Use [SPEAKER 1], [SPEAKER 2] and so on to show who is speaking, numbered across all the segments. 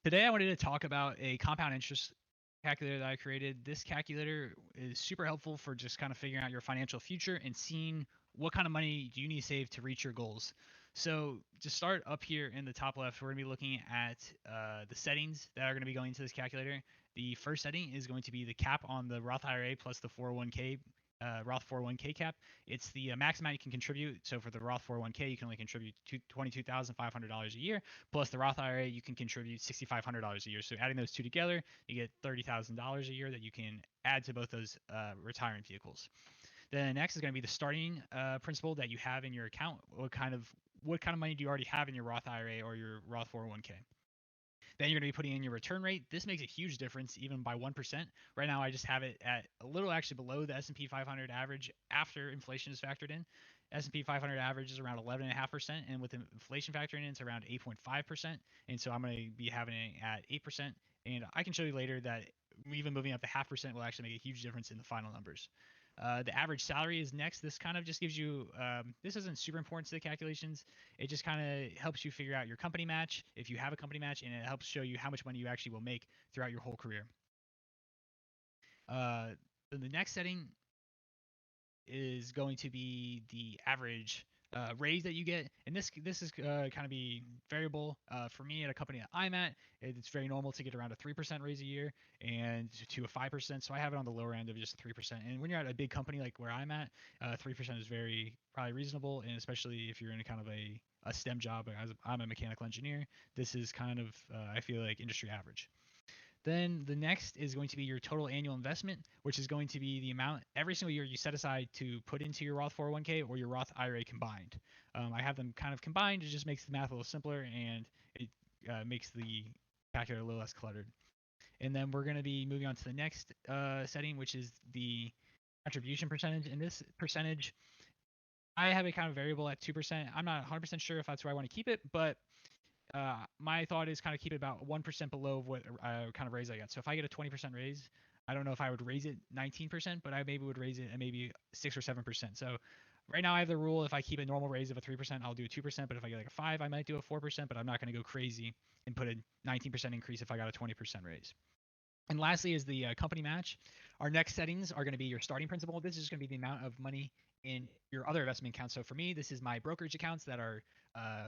[SPEAKER 1] Today I wanted to talk about a compound interest calculator that I created. This calculator is super helpful for just kind of figuring out your financial future and seeing what kind of money do you need to save to reach your goals. So to start up here in the top left, we're going to be looking at the settings that are going to be going into this calculator. The first setting is going to be the cap on the Roth IRA plus the 401k. Roth 401k cap. It's the max amount you can contribute. So for the Roth 401k, you can only contribute $22,500 a year. Plus the Roth IRA, you can contribute $6,500 a year. So adding those two together, you get $30,000 a year that you can add to both those retirement vehicles. Then next is going to be the starting principal that you have in your account. What kind of money do you already have in your Roth IRA or your Roth 401k? Then you're going to be putting in your return rate. This makes a huge difference, even by 1%. Right now, I just have it at a little actually below the S&P 500 average after inflation is factored in. S&P 500 average is around 11.5%, and with inflation factoring in, it's around 8.5%. And so I'm going to be having it at 8%. And I can show you later that even moving up to 0.5% will actually make a huge difference in the final numbers. The average salary is next. This kind of just gives you, this isn't super important to the calculations. It just kind of helps you figure out your company match, if you have a company match, and it helps show you how much money you actually will make throughout your whole career. Then the next setting is going to be the average raise that you get, and this is kind of be variable. For me at a company that I'm at, it's very normal to get around a 3% raise a year and to a 5%. So I have it on the lower end of just 3%. And when you're at a big company like where I'm at, 3% is probably reasonable, and especially if you're in a kind of a STEM job. As I'm a mechanical engineer, this is kind of I feel like industry average. Then the next is going to be your total annual investment, which is going to be the amount every single year you set aside to put into your Roth 401k or your Roth IRA combined. I have them kind of combined. It just makes the math a little simpler, and it makes the calculator a little less cluttered. And then we're going to be moving on to the next setting, which is the contribution percentage. And this percentage, I have a kind of variable at 2%. I'm not 100% sure if that's where I want to keep it, but my thought is kind of keep it about 1% below what kind of raise I get. So if I get a 20% raise, I don't know if I would raise it 19%, but I maybe would raise it at maybe 6 or 7%. So right now I have the rule, if I keep a normal raise of a 3%, I'll do a 2%. But if I get like a 5, I might do a 4%, but I'm not going to go crazy and put a 19% increase if I got a 20% raise. And lastly is the company match. Our next settings are going to be your starting principal. This is going to be the amount of money in your other investment accounts. So for me, this is my brokerage accounts that are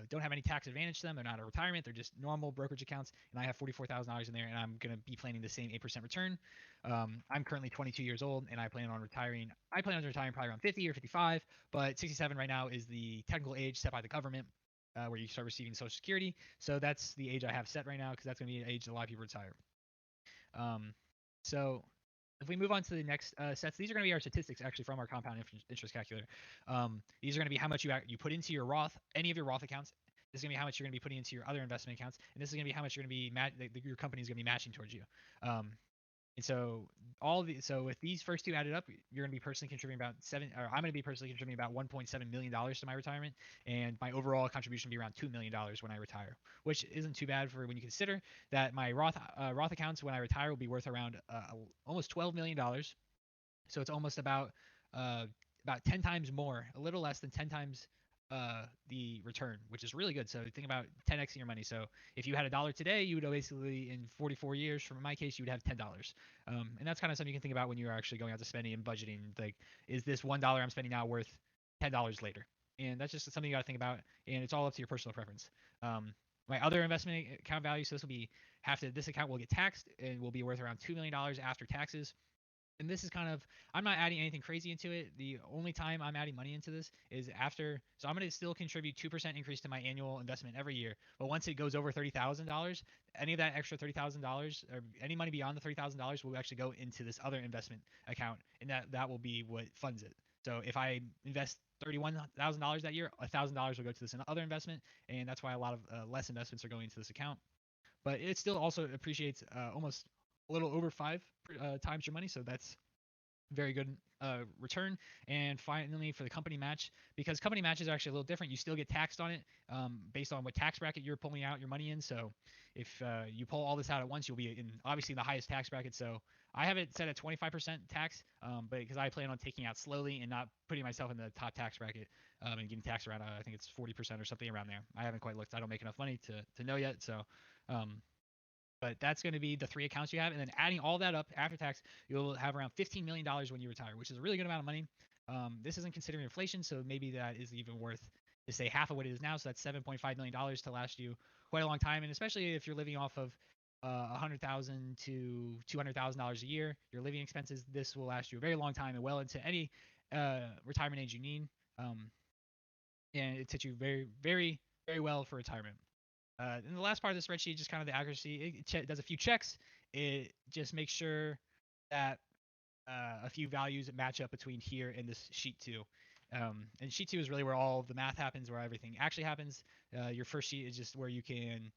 [SPEAKER 1] don't have any tax advantage to them. They're not a retirement. They're just normal brokerage accounts. And I have $44,000 in there, and I'm going to be planning the same 8% return. I'm currently 22 years old, and I plan on retiring. I plan on retiring probably around 50 or 55, but 67 right now is the technical age set by the government where you start receiving Social Security. So that's the age I have set right now, because that's going to be an age that a lot of people retire. So if we move on to the next sets, these are going to be our statistics actually from our compound interest calculator. These are going to be how much you put into your Roth, any of your Roth accounts. This is going to be how much you're going to be putting into your other investment accounts, and this is going to be how much you're going to be your company is going to be matching towards you. And so with these first two added up, you're going to be personally contributing about I'm going to be personally contributing about $1.7 million to my retirement, and my overall contribution will be around $2 million when I retire, which isn't too bad for when you consider that my Roth accounts when I retire will be worth around almost $12 million. So it's almost about 10 times more, a little less than 10 times the return, which is really good. So think about 10x your money. So if you had $1 today, you would basically in 44 years, from my case, you would have $10. And that's kind of something you can think about when you're actually going out to spending and budgeting. Like, is this $1 I'm spending now worth $10 later? And that's just something you got to think about. And it's all up to your personal preference. My other investment account value, so this account will get taxed and will be worth around $2 million after taxes. And this is kind of, I'm not adding anything crazy into it. The only time I'm adding money into this is after, so I'm going to still contribute 2% increase to my annual investment every year. But once it goes over $30,000, any of that extra $30,000 or any money beyond the $30,000 will actually go into this other investment account. And that will be what funds it. So if I invest $31,000 that year, $1,000 will go to this other investment. And that's why a lot of less investments are going into this account. But it still also appreciates almost a little over 5 times your money, so that's very good return. And finally, for the company match, because company matches are actually a little different, you still get taxed on it based on what tax bracket you're pulling out your money in. So if you pull all this out at once, you'll be obviously in the highest tax bracket. So I have it set at 25% tax, but because I plan on taking out slowly and not putting myself in the top tax bracket and getting taxed around, I think it's 40% or something around there. I haven't quite looked. I don't make enough money to know yet. So But that's going to be the 3 accounts you have, and then adding all that up after tax, you'll have around $15 million when you retire, which is a really good amount of money. This isn't considering inflation, so maybe that is even worth to say half of what it is now. So that's $7.5 million to last you quite a long time, and especially if you're living off of $100,000 to $200,000 a year, your living expenses, this will last you a very long time and well into any retirement age you need. And it sets you very, very, very well for retirement. And the last part of the spreadsheet, just kind of the accuracy. It does a few checks. It just makes sure that a few values match up between here and this sheet 2. And sheet 2 is really where all the math happens, where everything actually happens. Your first sheet is just where you can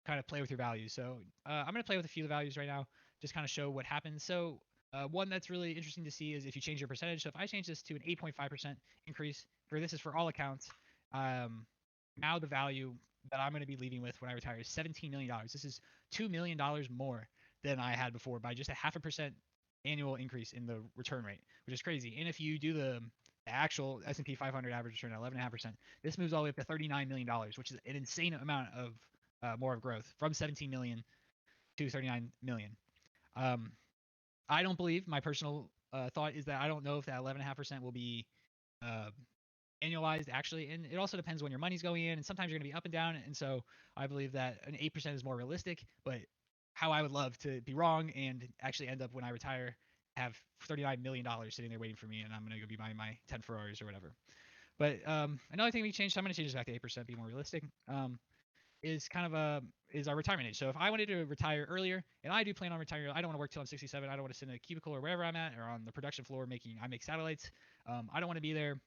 [SPEAKER 1] kind of play with your values. So I'm going to play with a few of the values right now, just kind of show what happens. So one that's really interesting to see is if you change your percentage. So if I change this to an 8.5% increase, this is for all accounts, now the value that I'm going to be leaving with when I retire is $17 million. This is $2 million more than I had before by just a 0.5% annual increase in the return rate, which is crazy. And if you do the actual S&P 500 average return at 11.5%, this moves all the way up to $39 million, which is an insane amount of more of growth from 17 million to 39 million. I don't believe, my personal thought is that I don't know if that 11.5% will be annualized actually, and it also depends when your money's going in, and sometimes you're going to be up and down, and so I believe that an 8% is more realistic. But how I would love to be wrong and actually end up when I retire have $39 million sitting there waiting for me, and I'm going to go be buying my 10 Ferraris or whatever. But another thing we changed, so I'm going to change this back to 8%, be more realistic, is kind of is our retirement age. So if I wanted to retire earlier, and I do plan on retiring, I don't want to work till I'm 67. I don't want to sit in a cubicle or wherever I'm at, or on the production floor I make satellites. I don't want to be there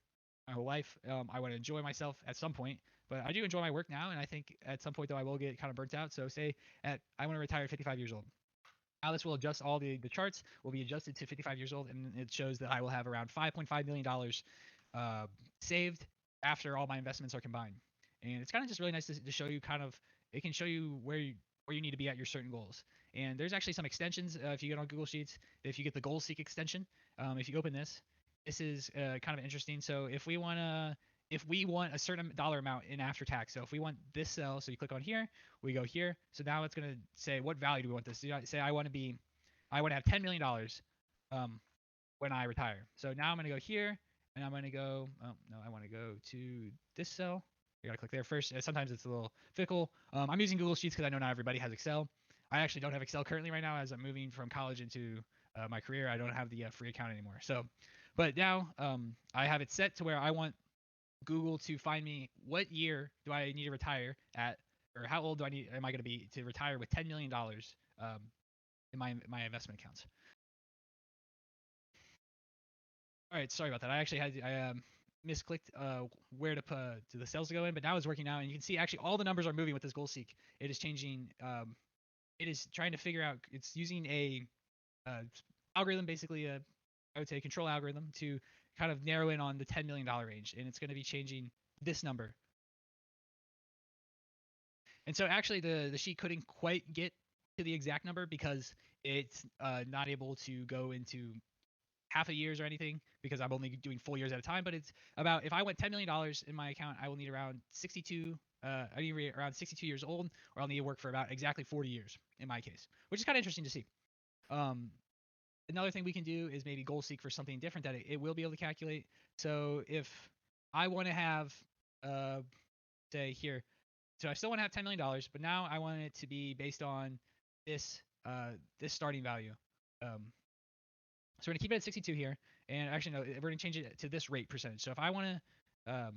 [SPEAKER 1] my whole life. I want to enjoy myself at some point, but I do enjoy my work now, and I think at some point though I will get kind of burnt out. So say I want to retire at 55 years old. Now this will adjust all the charts will be adjusted to 55 years old, and it shows that I will have around $5.5 million saved after all my investments are combined. And it's kind of just really nice to show you it can show you where you need to be at your certain goals. And there's actually some extensions if you get on Google Sheets. If you get the Goal Seek extension, if you open this is kind of interesting. So if we want a certain dollar amount in after tax, so if we want this cell, so you click on here, we go here. So now it's going to say what value do we want this. So say I want to have $10 million when I retire. So now I'm going to go here, and I'm going to go. Oh no, I want to go to this cell. You gotta click there first. Sometimes it's a little fickle. I'm using Google Sheets because I know not everybody has Excel. I actually don't have Excel currently right now as I'm moving from college into my career. I don't have the free account anymore. So, but now I have it set to where I want Google to find me what year do I need to retire at, or how old am I going to be to retire with $10 million in my investment accounts. All right, sorry about that. I actually had misclicked where to put the cells to go in, but now it's working now, and you can see actually all the numbers are moving with this Goal Seek. It is changing. It is trying to figure out. It's using a algorithm, basically I would say control algorithm, to kind of narrow in on the $10 million range, and it's going to be changing this number. And so actually the sheet couldn't quite get to the exact number because it's not able to go into half a years or anything, because I'm only doing full years at a time. But it's about, if I went $10 million in my account, I will need around 62 years old, or I'll need to work for about exactly 40 years in my case, which is kind of interesting to see. Another thing we can do is maybe Goal Seek for something different that it will be able to calculate. So if I want to have, say here, so I still want to have $10 million, but now I want it to be based on this starting value. So we're going to keep it at 62 here. And actually, no, we're going to change it to this rate percentage. So if I want to,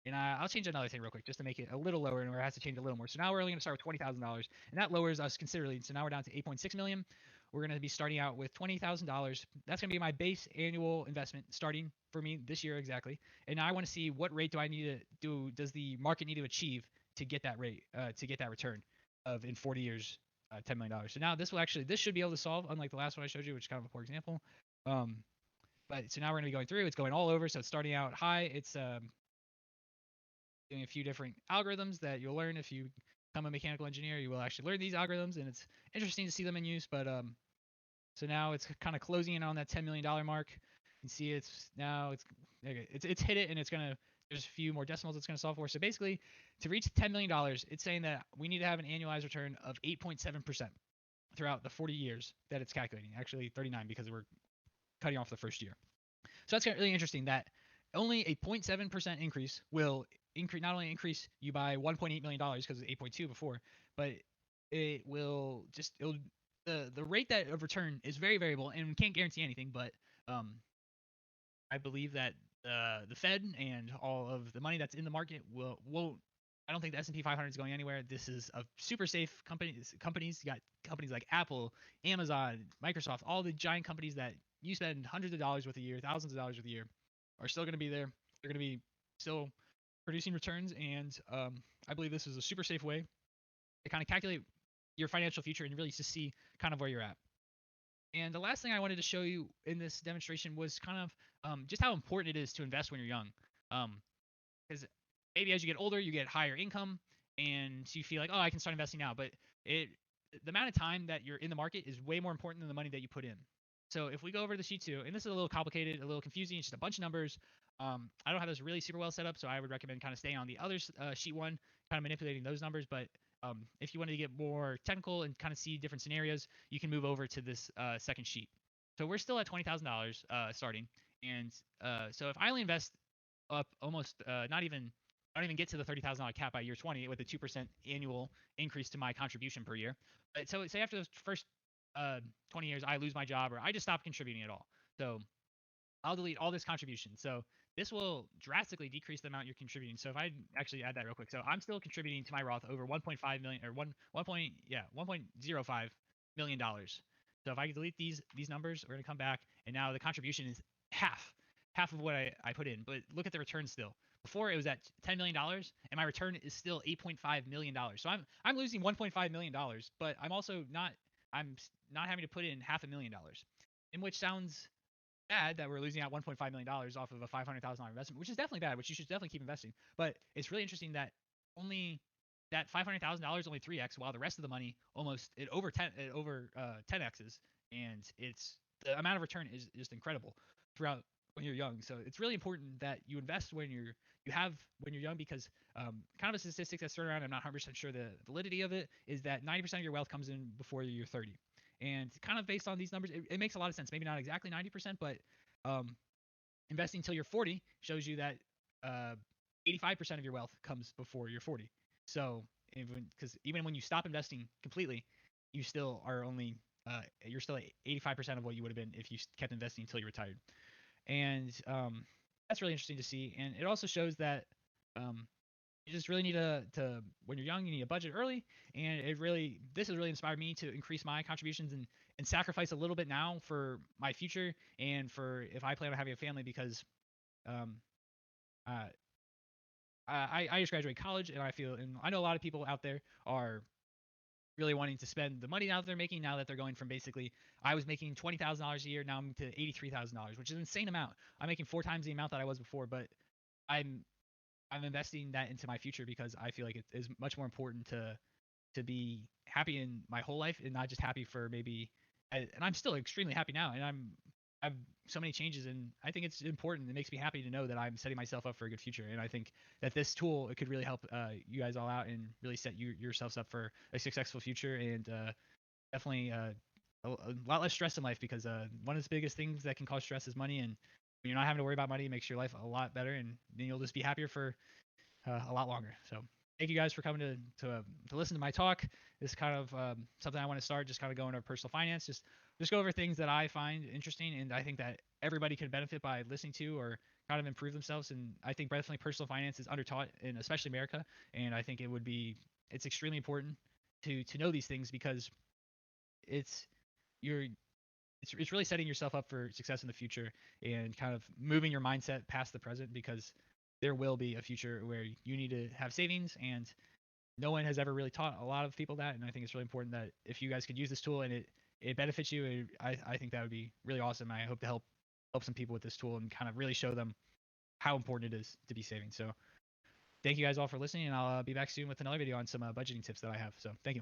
[SPEAKER 1] and I'll change another thing real quick just to make it a little lower, and where it has to change a little more. So now we're only going to start with $20,000, and that lowers us considerably. So now we're down to 8.6 million. We're going to be starting out with $20,000. That's going to be my base annual investment starting for me this year exactly. And now I want to see what rate do I need to do, does the market need to achieve to get that rate, to get that return of in 40 years, $10 million. So now this should be able to solve, unlike the last one I showed you, which is kind of a poor example. But so now we're going to be going through, it's going all over. So it's starting out high. It's doing a few different algorithms that you'll learn if you become a mechanical engineer. You will actually learn these algorithms, and it's interesting to see them in use. But so now it's kind of closing in on that $10 million mark. You can see it's hit it, and it's going to There's a few more decimals it's going to solve for. So basically, to reach $10 million, it's saying that we need to have an annualized return of 8.7% throughout the 40 years that it's calculating. Actually, 39 because we're cutting off the first year. So that's really interesting that only a 0.7% increase will not only increase you by $1.8 million because it's 8.2 before, but it will just the rate that of return is very variable and we can't guarantee anything. But I believe that the Fed and all of the money that's in the market won't. I don't think the S&P 500 is going anywhere. This is a super safe company. Companies, you got companies like Apple, Amazon, Microsoft, all the giant companies that you spend hundreds of dollars with a year, thousands of dollars with a year, are still going to be there. They're going to be still producing returns, and I believe this is a super safe way to kind of calculate your financial future and really just see kind of where you're at. And the last thing I wanted to show you in this demonstration was kind of just how important it is to invest when you're young. Because maybe as you get older, you get higher income, and so you feel like, oh, I can start investing now. But the amount of time that you're in the market is way more important than the money that you put in. So if we go over to sheet 2, and this is a little complicated, a little confusing, it's just a bunch of numbers. I don't have this really super well set up, so I would recommend kind of staying on the other sheet 1, kind of manipulating those numbers. But if you wanted to get more technical and kind of see different scenarios, you can move over to this second sheet. So we're still at $20,000 starting, and so if I only invest up almost I don't even get to the $30,000 cap by year 20 with a 2% annual increase to my contribution per year. But so say after the first 20 years I lose my job or I just stop contributing at all. So I'll delete all this contribution. So this will drastically decrease the amount you're contributing. So if I actually add that real quick, so I'm still contributing to my Roth over 1.5 million or 1.05 million dollars. So if I delete these numbers, we're gonna come back, and now the contribution is half of what I put in. But look at the return still. Before it was at $10 million, and my return is still $8.5 million. So I'm losing $1.5 million, but I'm not having to put in $500,000, in which sounds bad that we're losing out $1.5 million off of a $500,000 investment, which is definitely bad, which you should definitely keep investing. But it's really interesting that only that $500,000 only 3x, while the rest of the money over 10x's, and it's the amount of return is just incredible throughout when you're young. So it's really important that you invest when you're young, because kind of a statistic that's thrown around, I'm not 100% sure the validity of it, is that 90% of your wealth comes in before you're 30. And kind of based on these numbers, it makes a lot of sense. Maybe not exactly 90%, but investing until you're 40 shows you that 85% of your wealth comes before you're 40. So even when you stop investing completely, you still are only you're still at 85% of what you would have been if you kept investing until you retired. And that's really interesting to see. And it also shows that you just really need to when you're young, you need a budget early. And this has really inspired me to increase my contributions and sacrifice a little bit now for my future and for if I plan on having a family, because I just graduated college, and I know a lot of people out there are really wanting to spend the money now that they're making, now that they're going from basically, I was making $20,000 a year, now I'm to $83,000, which is an insane amount. I'm making 4 times the amount that I was before, but I'm investing that into my future because I feel like it is much more important to be happy in my whole life and not just happy for maybe. And I'm still extremely happy now, and I have so many changes, and I think it's important. It makes me happy to know that I'm setting myself up for a good future, and I think that this tool, it could really help you guys all out and really set yourselves up for a successful future, and definitely a lot less stress in life, because one of the biggest things that can cause stress is money, and when you're not having to worry about money, it makes your life a lot better, and then you'll just be happier for a lot longer. So thank you guys for coming to listen to my talk. This is kind of something I want to start, just kind of going over personal finance, just go over things that I find interesting, and I think that everybody could benefit by listening to or kind of improve themselves. And I think definitely personal finance is undertaught in especially America, and I think it's extremely important to know these things, because it's really setting yourself up for success in the future and kind of moving your mindset past the present, because there will be a future where you need to have savings, and no one has ever really taught a lot of people that. And I think it's really important that if you guys could use this tool and it benefits you, I think that would be really awesome. I hope to help some people with this tool and kind of really show them how important it is to be saving. So thank you guys all for listening, and I'll be back soon with another video on some budgeting tips that I have. So thank you.